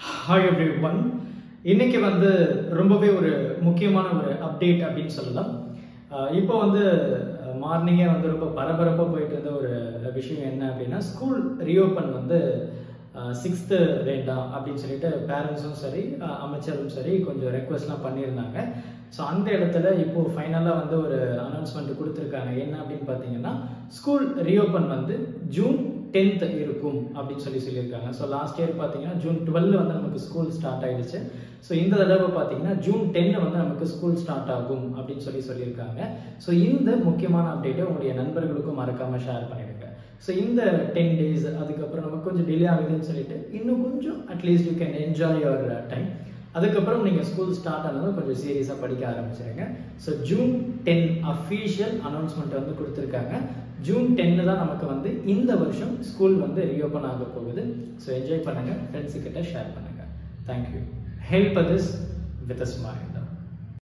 Hi every one. இன்னைக்கு வந்து ரொம்பவே ஒரு முக்கியமான ஒரு அப்டேட் அப்படின்னு சொல்லலாம். இப்போ வந்து மார்னிங்கே வந்து ரொம்ப பரபரப்பாக போயிட்டு இருந்த ஒரு விஷயம் என்ன அப்படின்னா, ஸ்கூல் ரீஓப்பன் வந்து 6th வேண்டாம் அப்படின்னு சொல்லிட்டு பேரண்ட்ஸும் சரி அமைச்சரும் சரி கொஞ்சம் ரெக்வஸ்ட்லாம் பண்ணியிருந்தாங்க. ஸோ அந்த இடத்துல இப்போ ஃபைனலாக வந்து ஒரு அனௌன்ஸ்மெண்ட் கொடுத்துருக்காங்க. என்ன அப்படின்னு பார்த்தீங்கன்னா, ஸ்கூல் ரீஓப்பன் வந்து ஜூன் 10th இருக்கும் அப்படின்னு சொல்லியிருக்காங்க. ஸோ லாஸ்ட் இயர் பார்த்தீங்கன்னா ஜூன் 12 வந்து நமக்கு ஸ்கூல் ஸ்டார்ட் ஆயிடுச்சு. ஸோ இந்த தடவை பார்த்தீங்கன்னா ஜூன் 10 வந்து நமக்கு ஸ்கூல் ஸ்டார்ட் ஆகும் அப்படின்னு சொல்லியிருக்காங்க. ஸோ இந்த முக்கியமான அப்டேட்டை உங்களுடைய நண்பர்களுக்கும் மறக்காமல் ஷேர் பண்ணிடுங்க. ஸோ இந்த 10 days அதுக்கப்புறம் நமக்கு கொஞ்சம் டிலே ஆகுதுன்னு சொல்லிட்டு இன்னும் கொஞ்சம் at least you can enjoy your time. அதுக்கப்புறம் நீங்கள் ஸ்கூல் ஸ்டார்ட் ஆனதும் கொஞ்சம் சீரியஸாக படிக்க ஆரம்பிச்சிருங்க. ஸோ ஜூன் 10 அஃபீஷியல் அனௌன்ஸ்மெண்ட் வந்து கொடுத்துருக்காங்க. ஜூன் 10 தான் நமக்கு வந்து இந்த வருஷம் ஸ்கூல் வந்து ரீஓப்பன் ஆக போகுது. ஸோ என்ஜாய் பண்ணுங்கள், ஃப்ரெண்ட்ஸுக்கிட்ட ஷேர் பண்ணுங்கள். Thank you. Help this with a smile.